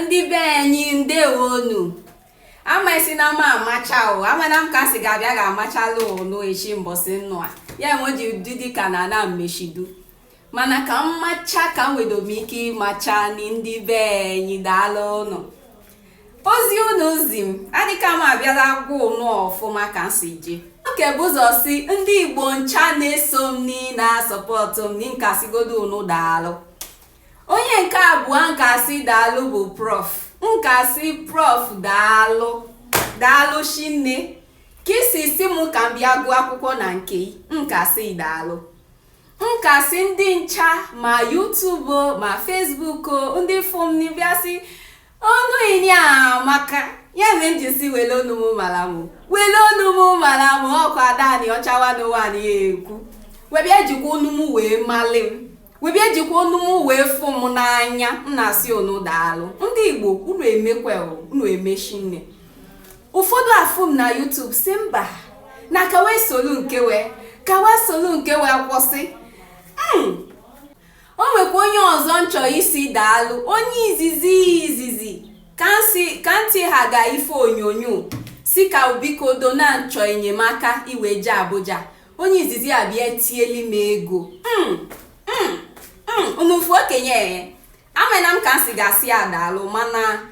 Ndị be anyị ndewonu. Amaisi na ma amacha o. Amana m ka si ga-abịa ga-amachala unu echi mbọsị nnụ a. Ya enweji didi ka na mmeshidu. Mana ka mmacha ka m wedobe ike ịmacha ndị be anyị daalụ unu. Ozi unu zi m adịka m abịala gwa unu ọfụma ka m si je. Oke bụ ụzọ si ndị Igbo ncha na-eso m na sọpọtụ m nkasigodo unu daalụ. Onye nke abụọ nkasi daalụ bụ nkasi prof daalụ shinne ka isi si m ka m bịa gụọ akwụkwọ na nke nkasi daalụ. Nkasi ndị ncha ma YouTube ma Facebook ndị fom bịasị ọnụ ini maka ya mere njisi wele onu m mara m ọkwa adani ọchawa n'ụwa ekwu webịa jikwa onu m wee mali m webịa jikwa onu m wee fụ m n'anya m na-asị unu daalụ. Ndị Igbo unu emekwe unu emechi nne. Ụfọdụ afụ m na YouTube si mba na kawe solu nke wee kwụsị. O nwekwa onye ọzọ nchọ isi daalụ, onye izizi ka ntị ha ga ife onyonyo si ka biko dona nchọ enyemaka iwe je Abuja. Onye izizi abịa tieli m ego. Unufu okenye amena m ka nsi gasị adaalụ mana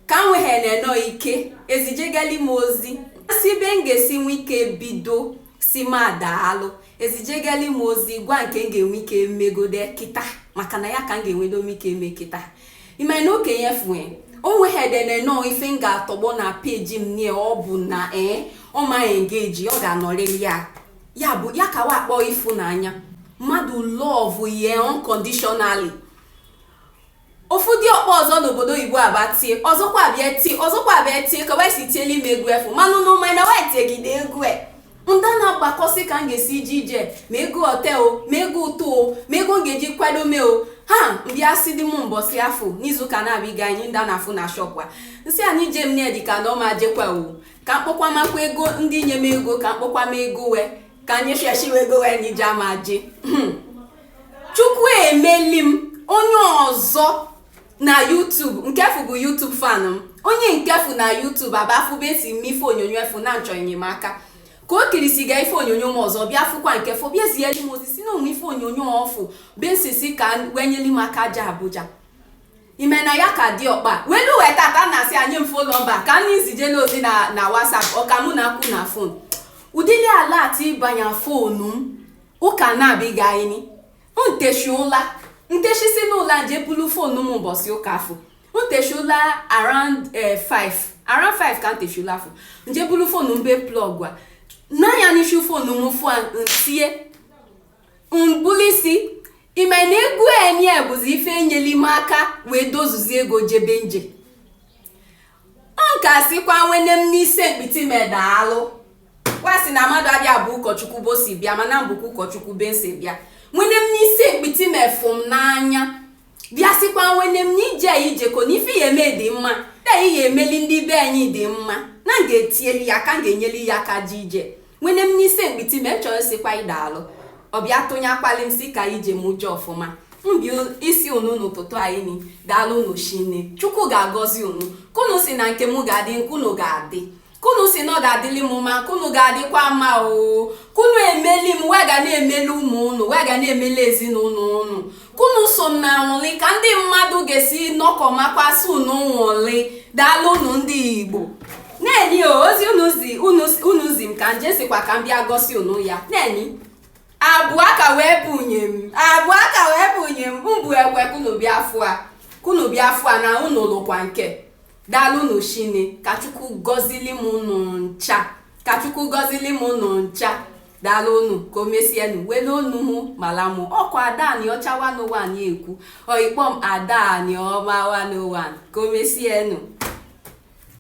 ka m weghe nọ ike ezijegali m ozi si be m ga-esi nwe ike bido si ma daalụ ezijegali m ozi gwa nke m ga-enwe ike megode kịta maka na ya ka m ga-enwedo m ike eme kịta. Ime na okenye fue o weghe nọ ife m ga-atọgbọ na peji m nie ọ bụ na ọ ma engage ọ ga-anọrịrị ya ka wa akpọ ịfụnanya. Mmadụ love ye unconditionally. Ofudi ọkpọ ọzọ n'obodo Igbo abatie ọzọkwa abịa tie ka wesi tieli m egwu efu manụ n'ụma na wee tegide egwu nda na-agbakọsị ka m ga-esi ije ma ego hotel ma ego ụtọ ma ego ga-eji kwado mee ha mbịa si dị m mbọsị afọ n'izuụka na-abịa anyị nda na-afụ na shọpwa nsị anyị jem nedika na ọma jekwa ka mkpọkwa makwa ego ndị nye m ego ka mkpọkwa m ego wee ka anyị sheshi ego wee n'ije ama je. Chukwu emeli m onye ọzọ na YouTube nkefu bụ YouTube fan m onye nkefu na YouTube abafube esi m ife onyonyo efu na nchọ enyemaka ka o kirisiga ife onyonyo m ọzọ bịa fụkwa nkefu bịazieli m osisi na onwe ife onyonyo ọfụ besisi ka wenyeli m aka je Abuja. Ime na ya ka dị ọkpa welu wetata na asị anyị mfo nọmba ka anyị zijele ozi na WhatsApp ọka mụ na akụ na fon udili alert ịbanye fonu m ụka na-abịga anyị nteshisi n'ụla nje bulu fonu m ụbọchị ụka afọ nteshula around 5 ka nteshula afọ nje bulu fonu mbe plug na ya nishu fonu m fụ ntie mbulisi ime na egwu enyi ebuzi ife enyeli m aka wee dozuzi ego jebe nje nka sikwa nwene m n'ise mkpiti medalụ wasi na mmadụ abịa bụ ụkọchukwu bosi bịa mana mbụkwa ụkọchukwu bensi bịa nwene m n'isi mkpiti mefu m n'anya bịa sikwa nwene m n'ije ko n'ife ya eme dị mma na ihe emeli ndị be anyị dị mma na m ga-etieli ya ka m ga-enyeli ya aka ji ije nwene m n'isi mkpiti me chọrọ sikwa ịdaalụ ọbịa tụnye akpali m si ka ije m ụjọ ọfụma mbi isi unu n'ụtụtụ anyị daalụ unu shinne Chukwu ga-agọzi unu kunu si na nke m ga-adị nkunu ga-adị kunu si na ọ ga-adịli m mma kunu ga-adịkwa mma kunu emeli m wega na-emeli ụmụ unu wega na-emeli ezinụlọ unu kunu so na nwụli ka ndị mmadụ ga-esi nọkọ makwasị unu nwụli daalụ unu ndị Igbo na-enyi ozi unu zi m ka nje sikwa ka m bịa gosi unu ya na-enyi abụọ ka wee bunye m mbụ ekwe kunu bịa fụa na unu lụkwa nke daalụ unu shine ka Chukwu gọzili m unu ncha daalụ unu ka o mesienu wele onu mụ mala mụ ọkwa adani ọcha 101 ekwu ọikpọm adani ọma 101 ka o mesienu.